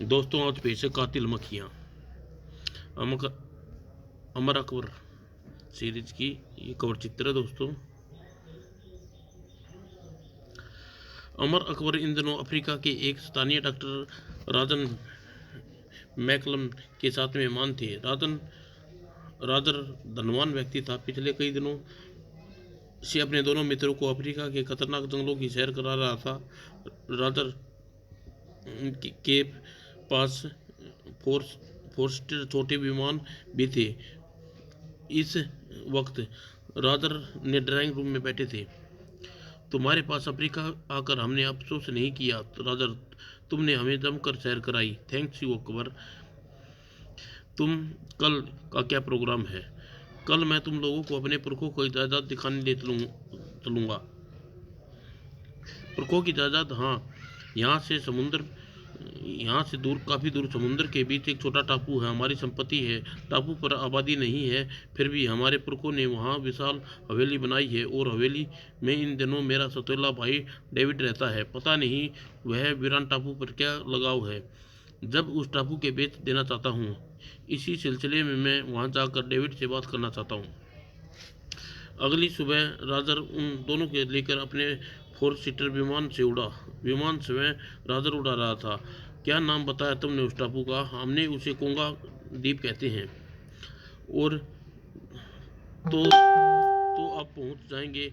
दोस्तों आज पेश है कातिल मक्खियाँ। अमर अकबर सीरीज की ये कवर चित्र है दोस्तों। अमर अकबर इन दिनों अफ्रीका के एक स्थानीय डॉक्टर राजन मैकलम के साथ मेहमान थे। राजर धनवान व्यक्ति था। पिछले कई दिनों से अपने दोनों मित्रों को अफ्रीका के खतरनाक जंगलों की सैर करा रहा था। राजर के पास फोर्स फोर्स्टर छोटे विमान भी थे। इस वक्त रादर ने ड्राइंग रूम में बैठे थे। तुम्हारे पास अफ्रीका आकर हमने अफसोस नहीं किया रादर, तुमने हमें जमकर सैर कराई। Thanks you Akbar. तुम कल का क्या प्रोग्राम है? कल मैं तुम लोगों को अपने पुरखों को जायदाद दिखाने ले चलूंगा। पुरखों की जायदाद? हाँ, यहाँ से दूर, काफ़ी दूर समुद्र के बीच एक छोटा टापू है, हमारी संपत्ति है। टापू पर आबादी नहीं है, फिर भी हमारे पुरखों ने वहाँ विशाल हवेली बनाई है, और हवेली में इन दिनों मेरा सौतेला भाई डेविड रहता है। पता नहीं वह वीरान टापू पर क्या लगाव है, जब उस टापू के बेच देना चाहता हूँ। इसी सिलसिले में मैं वहाँ जाकर डेविड से बात करना चाहता हूँ। अगली सुबह राजर उन दोनों के लेकर अपने फोर सीटर विमान से उड़ा। विमान स्वयं राजर उड़ा रहा था। क्या नाम बताया तुमने उस टापू का? हमने उसे कोंगा द्वीप कहते हैं। और तो अब पहुंच जाएंगे?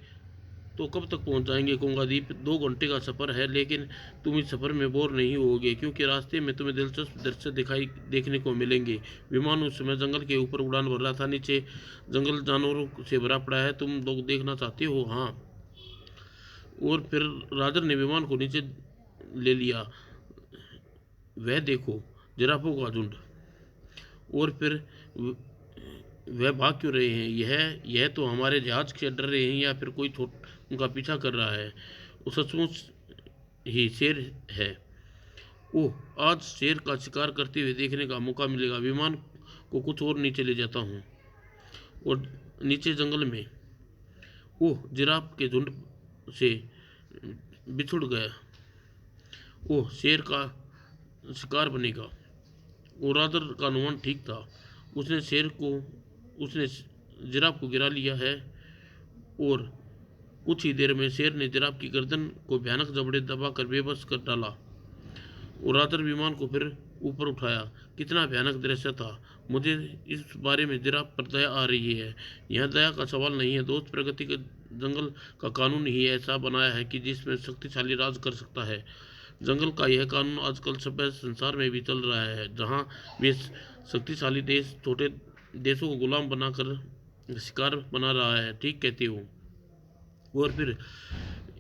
तो कब तक पहुंच जाएंगे कोंगा द्वीप? 2 घंटे का सफ़र है, लेकिन तुम इस सफ़र में बोर नहीं होगे, क्योंकि रास्ते में तुम्हें दिलचस्प दृश्य देखने को मिलेंगे। विमान उस समय जंगल के ऊपर उड़ान भर रहा था। नीचे जंगल जानवरों से भरा पड़ा है। तुम लोग देखना चाहते हो? हाँ। और फिर राजर ने विमान को नीचे ले लिया। वह देखो, जिराफों का झुंड। और फिर वह भाग क्यों रहे हैं? यह तो हमारे जहाज से डर रहे हैं, या फिर कोई उनका पीछा कर रहा है। वो सचमुच ही शेर है। ओह, आज शेर का शिकार करते हुए देखने का मौका मिलेगा। विमान को कुछ और नीचे ले जाता हूँ। और नीचे जंगल में, ओह, जिराफ के झुंड से बिछुड़ गया। ओह, शेर का शिकार बनेगा। और रादर का अनुमान ठीक था। उसने जिराफ को गिरा लिया है। और कुछ ही देर में शेर ने जिराफ की गर्दन को भयानक जबड़े दबाकर बेबस कर डाला। और रादर विमान को फिर ऊपर उठाया। कितना भयानक दृश्य था। मुझे इस बारे में जिराफ पर दया आ रही है। यह दया का सवाल नहीं है दोस्त, प्रगति के जंगल का कानून ही ऐसा बनाया है कि जिसमें शक्तिशाली राज कर सकता है। जंगल का यह कानून आजकल सभ्य संसार में भी चल रहा है, जहाँ वे शक्तिशाली देश छोटे देशों को गुलाम बनाकर शिकार बना रहा है। ठीक कहते हो। और फिर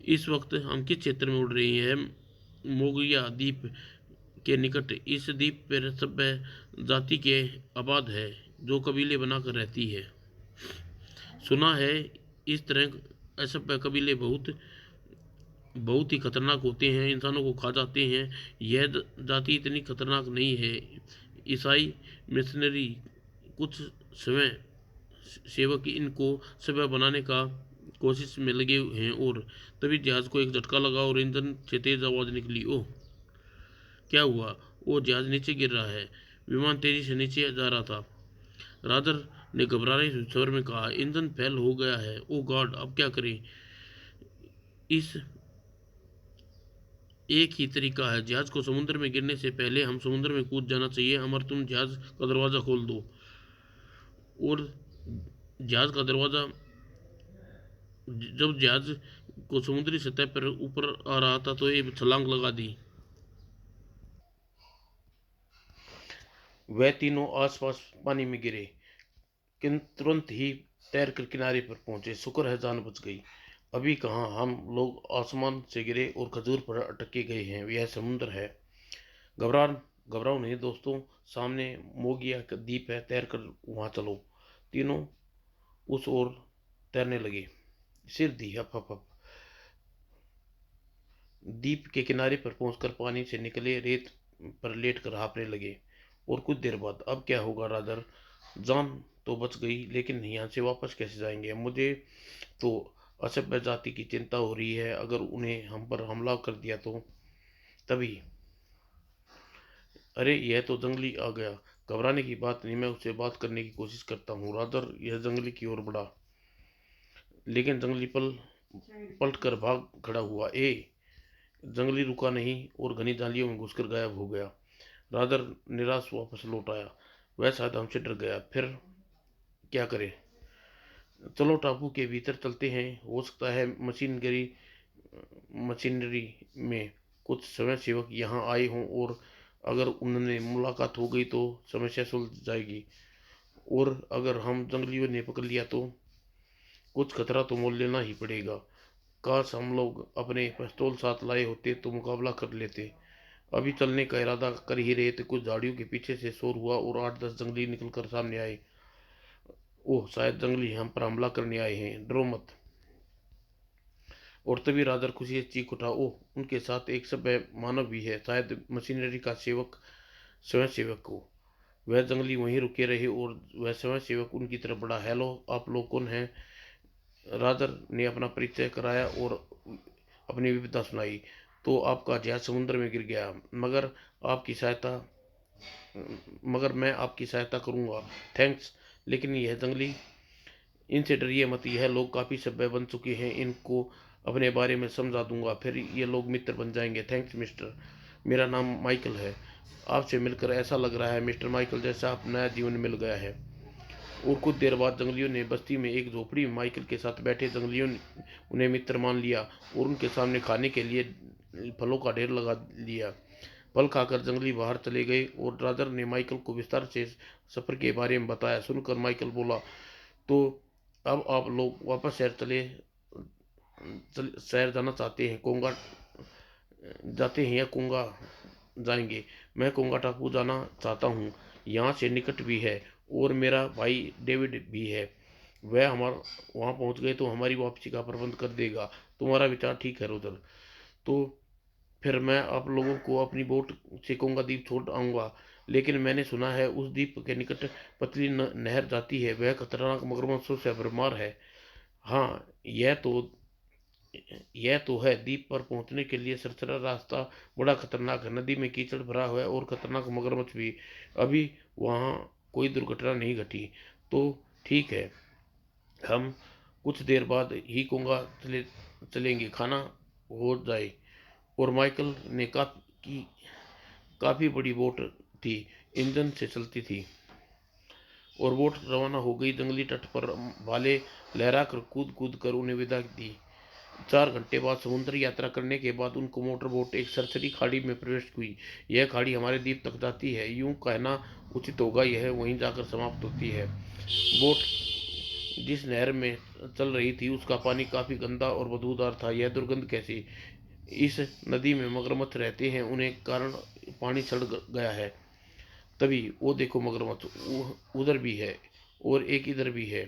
इस वक्त हम किस क्षेत्र में उड़ रही हैं? मोगिया द्वीप के निकट। इस द्वीप पर सभ्य जाति के आबाद है, जो कबीले बनाकर रहती है। सुना है इस तरह असभ्य कबीले बहुत ही खतरनाक होते हैं, इंसानों को खा जाते हैं। यह जाति इतनी खतरनाक नहीं है। ईसाई मिशनरी कुछ समय सेवक इनको सभ्य बनाने का कोशिश में लगे हैं। और तभी जहाज को एक झटका लगा और इंजन से तेज आवाज निकली। ओह, क्या हुआ? वो जहाज नीचे गिर रहा है। विमान तेजी से नीचे जा रहा था। रादर ने घबराए स्वर में कहा, इंजन फेल हो गया है। ओ गॉड, अब क्या करें? इस एक ही तरीका है, जहाज को समुद्र में गिरने से पहले हम समुद्र में कूद जाना चाहिए। अमर, तुम जहाज का दरवाज़ा खोल दो। और जहाज का दरवाज़ा जब जहाज को समुद्री सतह पर ऊपर आ रहा था, तो एक छलांग लगा दी। वह तीनों आसपास पानी में गिरे, किंतु तुरंत ही तैरकर किनारे पर पहुंचे। शुक्र है जान बच गई। अभी कहाँ हम लोग आसमान से गिरे और खजूर पर अटके गए हैं। यह समुद्र है। घबरा घबराओ नहीं दोस्तों, सामने मोगिया का द्वीप है, तैरकर वहां चलो। तीनों उस ओर तैरने लगे। सिर दी हप हप हप। द्वीप के किनारे पर पहुंचकर पानी से निकले रेत पर लेटकर हाँफने लगे। और कुछ देर बाद, अब क्या होगा रादर? जान तो बच गई, लेकिन यहाँ से वापस कैसे जाएंगे? मुझे तो असभ्य जाति की चिंता हो रही है। अगर उन्हें हम पर हमला कर दिया तो? तभी अरे यह तो जंगली आ गया। घबराने की बात नहीं, मैं उससे बात करने की कोशिश करता हूँ। रादर यह जंगली की ओर बढ़ा, लेकिन जंगली पलट कर भाग खड़ा हुआ। जंगली रुका नहीं और घनी जालियों में घुसकर गायब हो गया। रादर निराश वापस लौट आया। वह शायद हमसे डर गया। फिर क्या करे? चलो टापू के भीतर चलते हैं। हो सकता है मशीनरी में कुछ स्वयं सेवक यहाँ आए हों, और अगर उनने मुलाकात हो गई तो समस्या सुलझ जाएगी। और अगर हम जंगलियों ने पकड़ लिया तो कुछ खतरा तो मोल लेना ही पड़ेगा। काश हम लोग अपने पिस्तौल साथ लाए होते तो मुकाबला कर लेते। अभी चलने का इरादा कर ही रहे थे, कुछ झाड़ियों के पीछे से शोर हुआ और 8-10 जंगली निकलकर सामने आए। ओह, शायद जंगली हम पर हमला करने आए हैं, डरो मत। और तभी रादर खुशी से चीख उठा, ओह, उनके साथ एक सभ्य मानव भी है, शायद मशीनरी का स्वयं सेवक हो। वह जंगली वहीं रुके रहे और वह स्वयं सेवक उनकी तरफ बढ़ा। हेलो, आप लोग कौन हैं? रादर ने अपना परिचय कराया और अपनी विपदा सुनाई। तो आपका जहाज समुद्र में गिर गया, आपकी सहायता मगर मैं आपकी सहायता करूंगा। थैंक्स। लेकिन यह जंगली, इनसे डरिए मत, यह लोग काफ़ी सभ्य बन चुके हैं, इनको अपने बारे में समझा दूंगा, फिर ये लोग मित्र बन जाएंगे। थैंक्स मिस्टर, मेरा नाम माइकल है। आपसे मिलकर ऐसा लग रहा है मिस्टर माइकल जैसा आप नया जीवन मिल गया है। और कुछ देर बाद जंगलियों ने बस्ती में एक झोपड़ी में माइकल के साथ बैठे जंगलियों ने उन्हें मित्र मान लिया और उनके सामने खाने के लिए फलों का ढेर लगा लिया। फल खाकर जंगली बाहर चले गए और रादर ने माइकल को विस्तार से सफर के बारे में बताया। सुनकर माइकल बोला, तो अब आप लोग वापस शहर जाना चाहते हैं? कोंगा जाते हैं या कोंगा जाएंगे? मैं कोंगा टापू जाना चाहता हूँ, यहाँ से निकट भी है और मेरा भाई डेविड भी है। वह हमारा वहाँ पहुँच गए तो हमारी वापसी का प्रबंध कर देगा। तुम्हारा विचार ठीक है रुदल। तो फिर मैं आप लोगों को अपनी बोट से कोंगा द्वीप छोड़ आऊँगा, लेकिन मैंने सुना है उस द्वीप के निकट पतली नहर जाती है, वह खतरनाक मगरमच्छों से भरमार है। हाँ, यह तो है। द्वीप पर पहुंचने के लिए सरसरा रास्ता बड़ा खतरनाक है, नदी में कीचड़ भरा हुआ है और खतरनाक मगरमच्छ भी। अभी वहाँ कोई दुर्घटना नहीं घटी तो ठीक है। हम कुछ देर बाद ही कोंगा चलेंगे, खाना हो जाए। और माइकल ने काफ़ी बड़ी बोट थी, इंजन से चलती थी, और बोट रवाना हो गई। जंगली तट पर भाले लहरा कर कूद कूद कर उन्हें विदा दी। 4 घंटे बाद समुद्री यात्रा करने के बाद उनको मोटर बोट एक सरसरी खाड़ी में प्रवेश हुई। यह खाड़ी हमारे द्वीप तक जाती है, यूं कहना उचित होगा, यह वहीं जाकर समाप्त होती है। बोट जिस नहर में चल रही थी उसका पानी काफी गंदा और बदबूदार था। यह दुर्गंध कैसी? इस नदी में मगरमच्छ रहते हैं, उन्हें कारण पानी सड़ गया है। तभी वो देखो, मगरमच्छ उधर भी है और एक इधर भी है।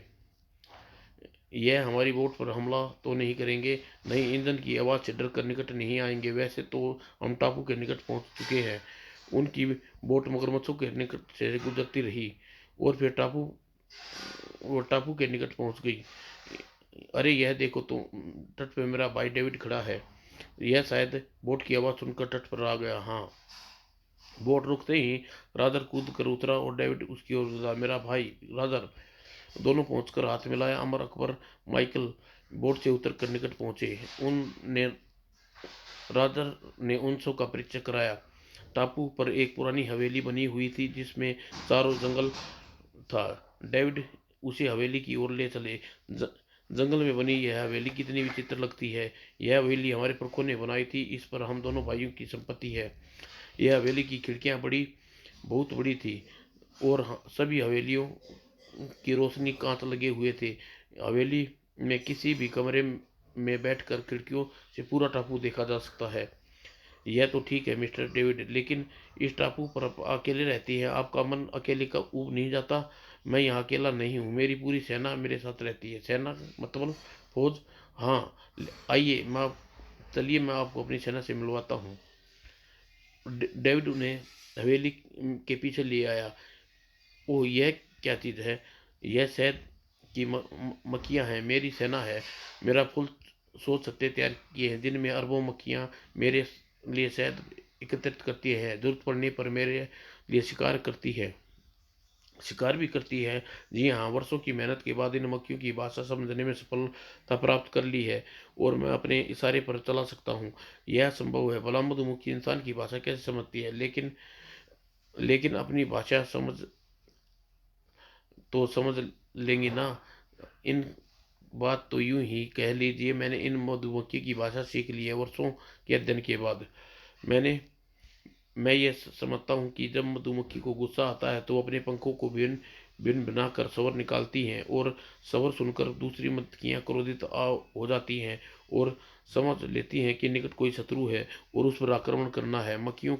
यह हमारी बोट पर हमला तो नहीं करेंगे? नहीं, ईंधन की आवाज़ से डर कर निकट नहीं आएंगे। वैसे तो हम टापू के निकट पहुंच चुके हैं। उनकी बोट मगरमच्छों के निकट से गुजरती रही और फिर वो टापू के निकट पहुंच गई। अरे यह देखो, तो तट पे मेरा भाई डेविड खड़ा है। यह शायद बोट की आवाज़ सुनकर तट पर आ गया। हाँ। बोट रुकते ही रादर कूद कर उतरा और डेविड उसकी ओर बढ़ा। मेरा भाई रादर। दोनों पहुंचकर हाथ मिलाया। अमर अकबर माइकल बोट से उतरकर निकट पहुंचे। उनने रादर ने उन सब का परिचय कराया। टापू पर एक पुरानी हवेली बनी हुई थी जिसमें चारों जंगल था। डेविड उसे हवेली की ओर ले चले। जंगल में बनी यह हवेली कितनी विचित्र लगती है। यह हवेली हमारे पुरखों ने बनाई थी, इस पर हम दोनों भाइयों की संपत्ति है। यह हवेली की खिड़कियां बहुत बड़ी थी और सभी हवेलियों की रोशनी कांच लगे हुए थे। हवेली में किसी भी कमरे में बैठकर खिड़कियों से पूरा टापू देखा जा सकता है। यह तो ठीक है मिस्टर डेविड, लेकिन इस टापू पर आप अकेले रहती हैं, आपका मन अकेले का ऊब नहीं जाता? मैं यहाँ अकेला नहीं हूँ, मेरी पूरी सेना मेरे साथ रहती है। सेना मतलब फौज? हाँ। आइए, चलिए मैं आपको अपनी सेना से मिलवाता हूँ। डेविड उन्हें हवेली के पीछे ले आया। ओह, यह क्या चीज़ है? यह शहद की मक्खियाँ हैं, मेरी सेना है। मेरा फुल सोच सत्य तैयार किए हैं जिनमें अरबों मक्खियाँ मेरे लिए शहद एकत्रित करती है, ज़रूरत पड़ने पर मेरे लिए शिकार भी करती है। जी हाँ, वर्षों की मेहनत के बाद इन मक्खियों की भाषा समझने में सफलता प्राप्त कर ली है और मैं अपने इशारे पर चला सकता हूँ। यह संभव है। भला मधुमक्खी इंसान की भाषा कैसे समझती है? लेकिन अपनी भाषा समझ लेंगी ना। इन बात तो यूं ही कह लीजिए, मैंने इन मधुमक्खी की भाषा सीख ली है वर्षों के अध्ययन के बाद। मैंने मैं ये समझता हूँ कि जब मधुमक्खी को गुस्सा आता है तो अपने पंखों को भिन्न भिन्न बनाकर स्वर निकालती हैं और स्वर सुनकर दूसरी मधुमक्खियाँ क्रोधित हो जाती हैं और समझ लेती हैं कि निकट कोई शत्रु है और उस पर आक्रमण करना है। मक्खियों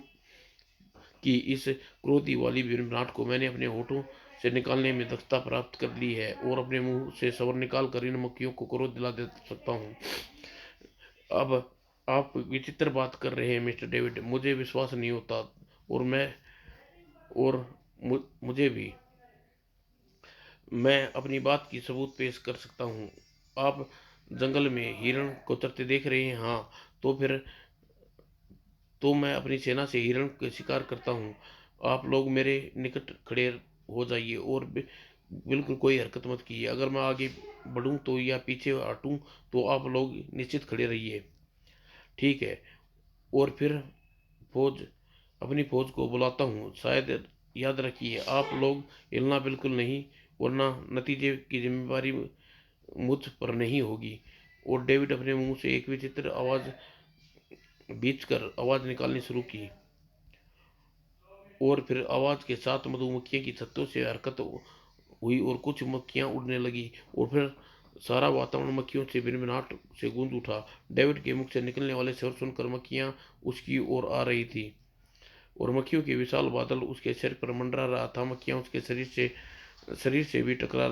की इस क्रोधी वाली भिनभिनाहट को मैंने अपने होठों से निकालने में दक्षता प्राप्त कर ली है और अपने मुंह से स्वर निकाल कर इन मक्खियों को क्रोध दिला दे सकता हूँ। अब आप विचित्र बात कर रहे हैं मिस्टर डेविड, मुझे विश्वास नहीं होता। और मैं और मुझे भी, मैं अपनी बात की सबूत पेश कर सकता हूँ। आप जंगल में हिरण को चरते देख रहे हैं? हाँ। तो फिर तो मैं अपनी सेना से हिरण का शिकार करता हूँ। आप लोग मेरे निकट खड़े हो जाइए और बिल्कुल कोई हरकत मत कीजिए। अगर मैं आगे बढ़ूँ तो या पीछे हटूँ तो आप लोग निश्चित खड़े रहिए, ठीक है? और फिर फौज अपनी फौज को बुलाता हूँ। शायद याद रखिए, आप लोग हिलना बिल्कुल नहीं, वरना नतीजे की जिम्मेदारी मुझ पर नहीं होगी। और डेविड अपने मुंह से एक विचित्र आवाज बीच कर आवाज निकालनी शुरू की और फिर आवाज के साथ मधुमक्खियों की छत्तों से हरकत हुई और कुछ मक्खियां उड़ने लगी और फिर सारा वातावरण मक्खियों से भिनभिनाहट से गूंज उठा। डेविड के मुख से निकलने वाले स्वर सुनकर मक्खियां उसकी ओर आ रही थी और मक्खियों के विशाल बादल उसके सिर पर मंडरा रहा था। मक्खियां उसके शरीर से भी टकरा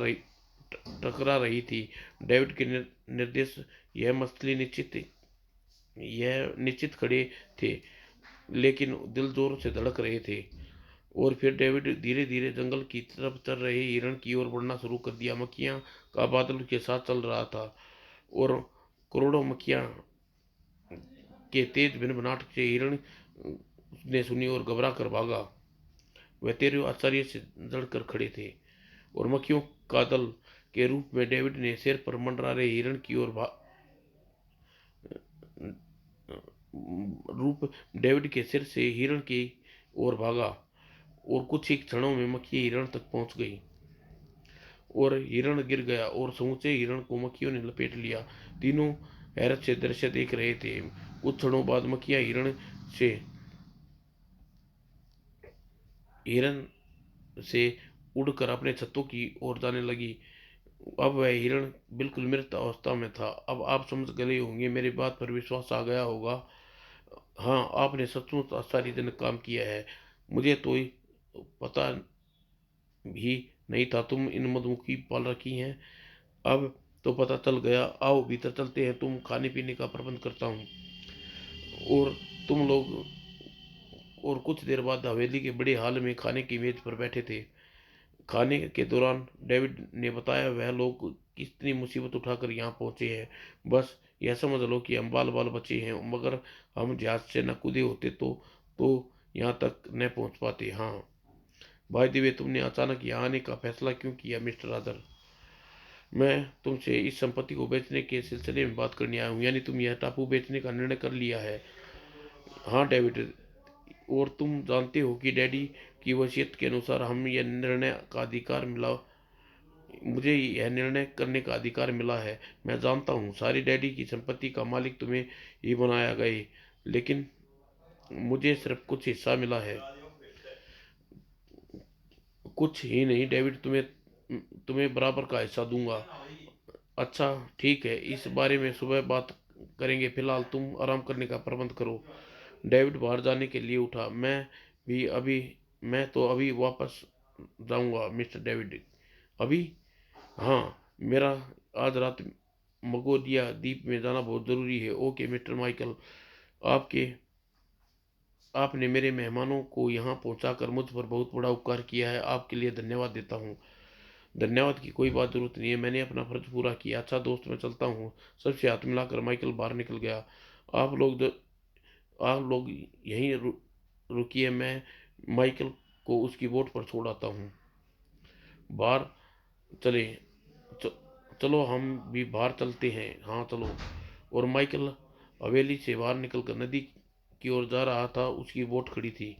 रही थी। डेविड के निर्देश यह मछली निश्चित खड़े थे, लेकिन दिल जोर से धड़क रहे थे। और फिर डेविड धीरे धीरे जंगल की तरफ चल रहे हिरण की ओर बढ़ना शुरू कर दिया। मक्खियां का बादल के साथ चल रहा था और करोड़ों मक्खियां के तेज भिनभिनाहट से हिरण ने सुनी और घबरा कर भागा। वह तेरे आश्चर्य से जड़कर खड़े थे और मक्खियों का दल के रूप में डेविड ने सिर पर मंडरा रहे हिरण की ओर रूप डेविड के सिर से हिरण की ओर भागा और कुछ ही क्षणों में मक्खी हिरण तक पहुंच गई और हिरण गिर गया और समूचे हिरण को मक्खियों ने लपेट लिया। तीनों हैरत से दृश्य देख रहे थे। कुछ क्षणों बाद मक्खियां हिरण से उड़कर अपने छत्तों की ओर जाने लगी। अब वह हिरण बिल्कुल मृत अवस्था में था। अब आप समझ गए होंगे, मेरी बात पर विश्वास आ गया होगा। हाँ, आपने सचमुच आश्चर्यजनक काम किया है। मुझे तो पता भी नहीं था तुम इन मधुमक्खी पाल रखी हैं। अब तो पता चल गया। आओ भीतर चलते हैं, तुम खाने पीने का प्रबंध करता हूँ। और तुम लोग और कुछ देर बाद हवेली के बड़े हाल में खाने की मेज पर बैठे थे। खाने के दौरान डेविड ने बताया, वह लोग कितनी मुसीबत उठाकर यहाँ पहुंचे हैं। बस यह समझ लो कि हम बाल बाल बचे हैं, मगर हम जहाज से न कूदे होते तो यहाँ तक न पहुंच पाते। हाँ भाई दिवे, तुमने अचानक यहाँ आने का फैसला क्यों किया मिस्टर आदर? मैं तुमसे इस संपत्ति को बेचने के सिलसिले में बात करने आया हूँ। यानी तुम यह टापू बेचने का निर्णय कर लिया है? हाँ डेविड, और तुम जानते हो कि डैडी की वसीयत के अनुसार मुझे यह निर्णय करने का अधिकार मिला है। मैं जानता हूँ सारी डैडी की संपत्ति का मालिक तुम्हें ही बनाया गए, लेकिन मुझे सिर्फ कुछ हिस्सा मिला है। कुछ ही नहीं डेविड, तुम्हें बराबर का हिस्सा दूंगा। अच्छा ठीक है, इस बारे में सुबह बात करेंगे। फिलहाल तुम आराम करने का प्रबंध करो। डेविड बाहर जाने के लिए उठा। मैं तो अभी वापस जाऊंगा मिस्टर डेविड। अभी? हाँ, मेरा आज रात मगोडिया द्वीप में जाना बहुत जरूरी है। ओके मिस्टर माइकल, आपके आपने मेरे मेहमानों को यहाँ पहुँचाकर मुझ पर बहुत बड़ा उपकार किया है। आपके लिए धन्यवाद देता हूँ। धन्यवाद की कोई बात जरूरत नहीं है, मैंने अपना फर्ज पूरा किया। अच्छा दोस्त, मैं चलता हूँ। सबसे हाथ मिलाकर माइकल बाहर निकल गया। आप लोग आप लोग यहीं रुकिए, मैं माइकल को उसकी बोट पर छोड़ आता हूँ। बाहर चले, च, चलो हम भी बाहर चलते हैं। हाँ चलो। और माइकल हवेली से बाहर निकलकर नदी की ओर जा रहा था। उसकी बोट खड़ी थी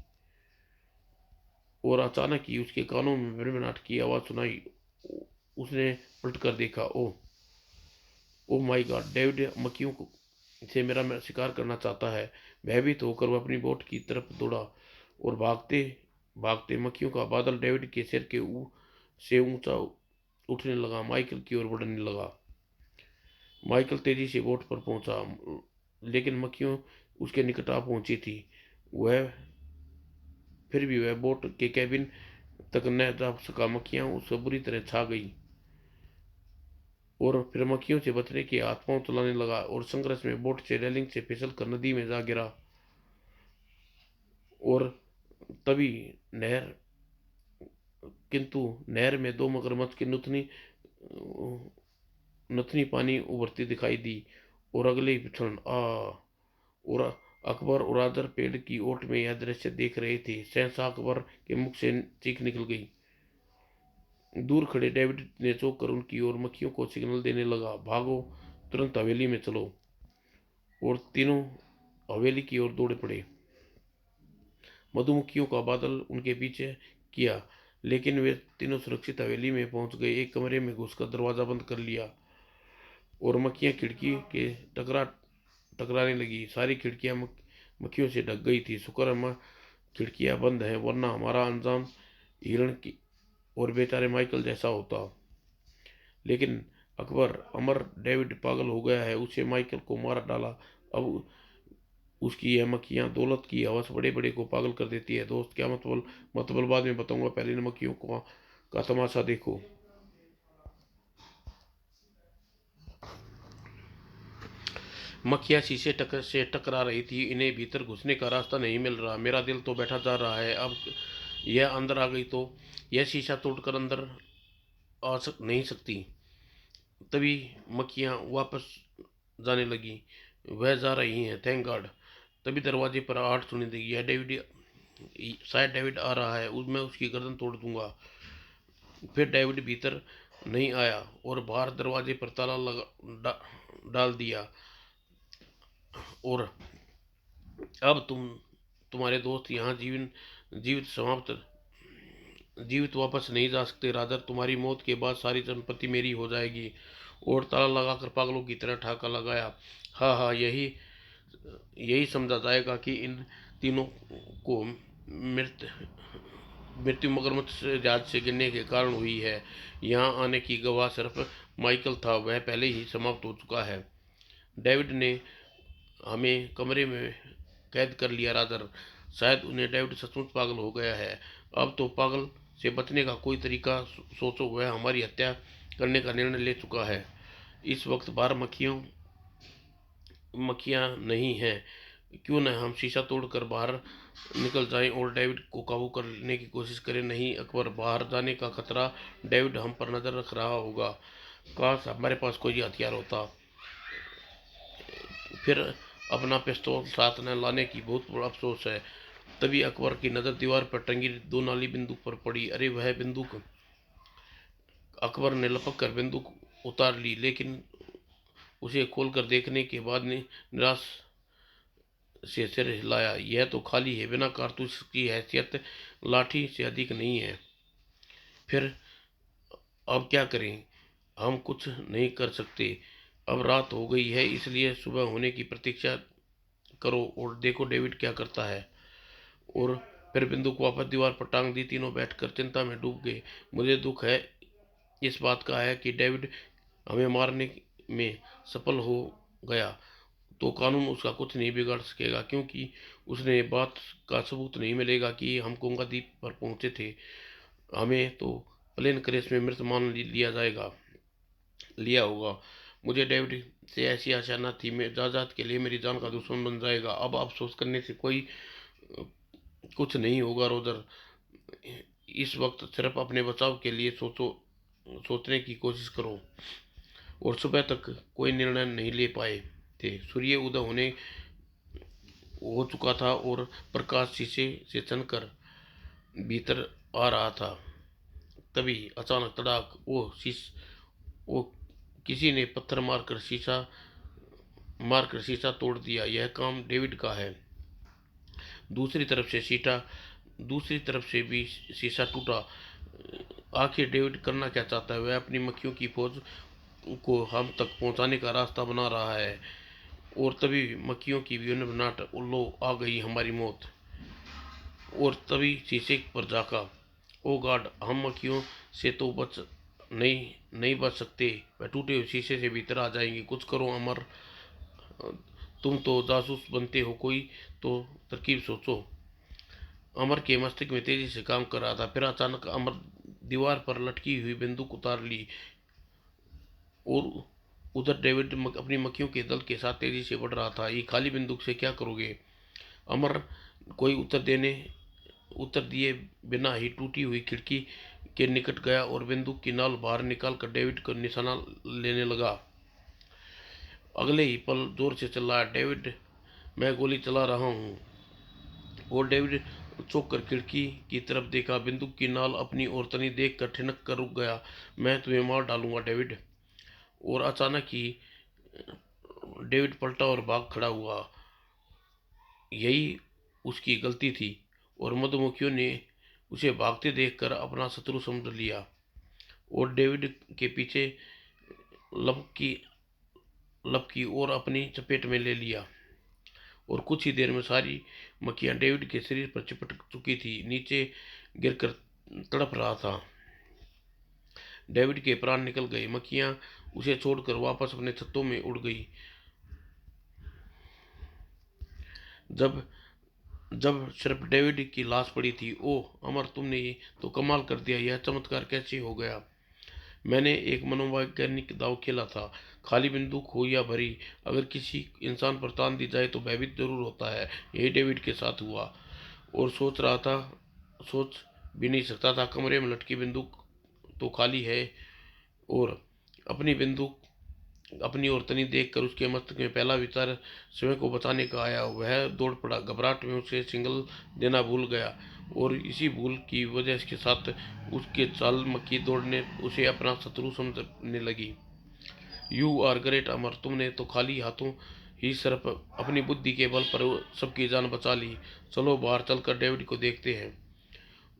और अचानक ही उसके कानों में भड़भड़ाहट की आवाज़ सुनाई। उसने पलट कर देखा। Oh my God! डेविड मक्खियों को से मेरा शिकार करना चाहता है। भयभीत होकर वह अपनी बोट की तरफ दौड़ा और भागते भागते मक्खियों का बादल डेविड के सिर के से ऊंचा उठने लगा, माइकल की ओर बढ़ने लगा। माइकल तेजी से बोट पर पहुंचा, लेकिन मक्खियों उसके निकट आ पहुंची थी। वह फिर भी वह बोट के कैबिन तक न जा सका। मक्खियां उस पर बुरी तरह छा गई और फिर मक्खियों से बचने के हाथ पांव चलाने लगा और संघर्ष में बोट से रेलिंग से फिसल कर नदी में जा गिरा। और तभी नहर किंतु नहर में दो मगरमच्छ की नथनी पानी उभरती दिखाई दी। और अगले ही क्षण और अकबर और आदर पेड़ की ओट में यह दृश्य देख रहे थे। सहसा अकबर के मुख से चीख निकल गई। दूर खड़े डेविड ने चौंक कर उनकी ओर मक्खियों को सिग्नल देने लगा, भागो, तुरंत हवेली में चलो। और तीनों हवेली की ओर दौड़े पड़े। मधुमक्खियों का बादल उनके पीछे किया, लेकिन वे तीनों सुरक्षित हवेली में पहुंच गए। एक कमरे में घुसकर दरवाजा बंद कर लिया और मक्खियां खिड़की के टकराने लगी। सारी खिड़कियां मक्खियों से ढक गई थी। शुक्र है खिड़कियां बंद हैं, वरना हमारा अंजाम हिरण की और बेचारे माइकल जैसा होता। लेकिन अकबर अमर, डेविड पागल हो गया है, उसे माइकल को मार डाला। अब उसकी यह मक्खियां दौलत की हवस बड़े बड़े को पागल कर देती है। दोस्त, क्या मतलब बाद में बताऊंगा, पहले इन मक्खियों का तमाशा देखो। मक्खियां शीशे से टकरा रही थी। इन्हें भीतर घुसने का रास्ता नहीं मिल रहा। मेरा दिल तो बैठा जा रहा है। अब यह अंदर आ गई तो यह शीशा तोड़कर अंदर नहीं सकती। तभी मक्खियां वापस जाने लगी। वह जा रही हैं, थैंक गॉड। तभी दरवाजे पर आहट सुनी दी। यह डेविड, शायद डेविड आ रहा है, मैं उसकी गर्दन तोड़ दूंगा। फिर डेविड भीतर नहीं आया और बाहर दरवाजे पर ताला डाल दिया। और अब तुम्हारे दोस्त यहाँ जीवित वापस नहीं जा सकते। राजा, तुम्हारी मौत के बाद सारी संपत्ति मेरी हो जाएगी। और ताला लगाकर पागलों की तरह ठाका लगाया। हाँ हाँ, यही यही समझा जाएगा कि इन तीनों को मृत्यु मगरमच्छ जहाज से गिरने के कारण हुई है। यहाँ आने की गवाह सिर्फ माइकल था, वह पहले ही समाप्त हो चुका है। डेविड ने हमें कमरे में कैद कर लिया। रादर, शायद उन्हें डेविड सचमुच पागल हो गया है। अब तो पागल से बचने का कोई तरीका सोचो। वह हमारी हत्या करने का निर्णय ले चुका है। इस वक्त बाहर मक्खियां नहीं हैं। क्यों न हम शीशा तोड़कर बाहर निकल जाएं और डेविड को काबू करने की कोशिश करें। नहीं अकबर, बाहर जाने का खतरा। डेविड हम पर नजर रख रहा होगा। काश हमारे पास कोई हथियार होता। फिर अपना पिस्तौल साथ न लाने की बहुत बड़ा अफसोस है। तभी अकबर की नज़र दीवार पर टंगी दो नाली बंदूक पर पड़ी। अरे वह बंदूक! अकबर ने लपक कर बंदूक उतार ली, लेकिन उसे खोलकर देखने के बाद निराश से सिर हिलाया। यह तो खाली है, बिना कारतूस की हैसियत लाठी से अधिक नहीं है। फिर अब क्या करें? हम कुछ नहीं कर सकते। अब रात हो गई है, इसलिए सुबह होने की प्रतीक्षा करो और देखो डेविड क्या करता है। और फिर बंदूक वापस दीवार पर टांग दी। तीनों बैठकर चिंता में डूब गए। मुझे दुख है इस बात का है कि डेविड हमें मारने में सफल हो गया तो कानून उसका कुछ नहीं बिगाड़ सकेगा, क्योंकि उसने बात का सबूत नहीं मिलेगा कि हम कोंगा द्वीप पर पहुंचे थे। हमें तो प्लेन क्रैश में मृत मान लिया होगा। मुझे डेविड से ऐसी आशा न थी। मैं जायदाद के लिए मेरी जान का दुश्मन बन जाएगा। अब अफसोस करने से कोई कुछ नहीं होगा। रोजर, इस वक्त सिर्फ अपने बचाव के लिए सोचने की कोशिश करो। और सुबह तक कोई निर्णय नहीं ले पाए थे। सूर्य उदय होने हो चुका था और प्रकाश शीशे से छनकर भीतर आ रहा था। तभी अचानक तड़ाक, वो किसी ने पत्थर मारकर शीशा तोड़ दिया। यह काम डेविड का है। दूसरी तरफ से भी शीशा टूटा। आखिर डेविड करना क्या चाहता है? वह अपनी मक्खियों की फौज को हम तक पहुंचाने का रास्ता बना रहा है। और तभी मक्खियों की भनभनाहट, लो आ गई हमारी मौत। और तभी शीशे पर झांका। ओ गॉड, हम मक्खियों से तो नहीं बच सकते। वह टूटे हुए शीशे से भीतर आ जाएंगे। कुछ करो अमर, तुम तो जासूस बनते हो, कोई तो तरकीब सोचो। अमर के मस्तिष्क में तेजी से काम कर रहा था। फिर अचानक अमर दीवार पर लटकी हुई बंदूक उतार ली और उधर डेविड अपनी मक्खियों के दल के साथ तेजी से बढ़ रहा था। ये खाली बंदूक से क्या करोगे? अमर कोई उत्तर दिए बिना ही टूटी हुई खिड़की के निकट गया और बंदूक की नाल बाहर निकालकर डेविड को निशाना लेने लगा। अगले ही पल जोर से चिल्लाया, डेविड, मैं गोली चला रहा हूँ। और डेविड चौंक कर खिड़की की तरफ देखा। बंदूक की नाल अपनी ओर तनी देख कर ठिनक कर रुक गया। मैं तुम्हें मार डालूंगा, डेविड। और अचानक ही डेविड पलटा और भाग खड़ा हुआ। यही उसकी गलती थी और मधुमक्खियों ने उसे भागते देखकर अपना शत्रु समझ लिया और डेविड के पीछे लपकी और अपनी चपेट में ले लिया। और कुछ ही देर में सारी मक्खियां डेविड के शरीर पर चिपट चुकी थी। नीचे गिरकर तड़प रहा था। डेविड के प्राण निकल गए। मक्खियां उसे छोड़कर वापस अपने छत्तों में उड़ गई। जब जब सिर्फ डेविड की लाश पड़ी थी। ओह अमर, तुमने ये तो कमाल कर दिया। यह चमत्कार कैसे हो गया? मैंने एक मनोवैज्ञानिक दांव खेला था। खाली बंदूक हो या भरी, अगर किसी इंसान पर तान दी जाए तो भयभीत जरूर होता है। यही डेविड के साथ हुआ। और सोच भी नहीं सकता था, कमरे में लटकी बंदूक तो खाली है और अपनी बंदूक अपनी ओर तनी देखकर उसके मस्तिष्क में पहला विचार स्वयं को बचाने का आया। वह दौड़ पड़ा। घबराहट में उसे सिग्नल देना भूल गया और इसी भूल की वजह के साथ उसके चाल मक्खी दौड़ने उसे अपना शत्रु समझने लगी। यू आर ग्रेट अमर, तुमने तो खाली हाथों ही सिर्फ अपनी बुद्धि के बल पर सबकी जान बचा ली। चलो बाहर चलकर डेविड को देखते हैं।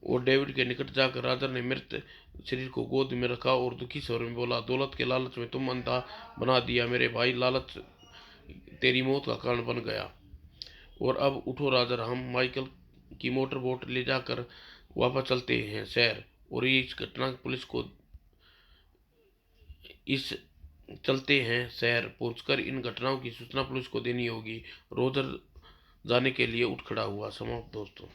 और डेविड के निकट जाकर राजा ने मृत शरीर को गोद में रखा और दुखी स्वर में बोला, दौलत के लालच में तुम अंधा बना दिया मेरे भाई। लालच तेरी मौत का कारण बन गया। और अब उठो राजा, हम माइकल की मोटर बोट ले जाकर वापस चलते हैं शहर। और ये इस घटना पुलिस को इस चलते हैं शहर पहुंचकर इन घटनाओं की सूचना पुलिस को देनी होगी। रोजर जाने के लिए उठ खड़ा हुआ। समाप्त दोस्तों।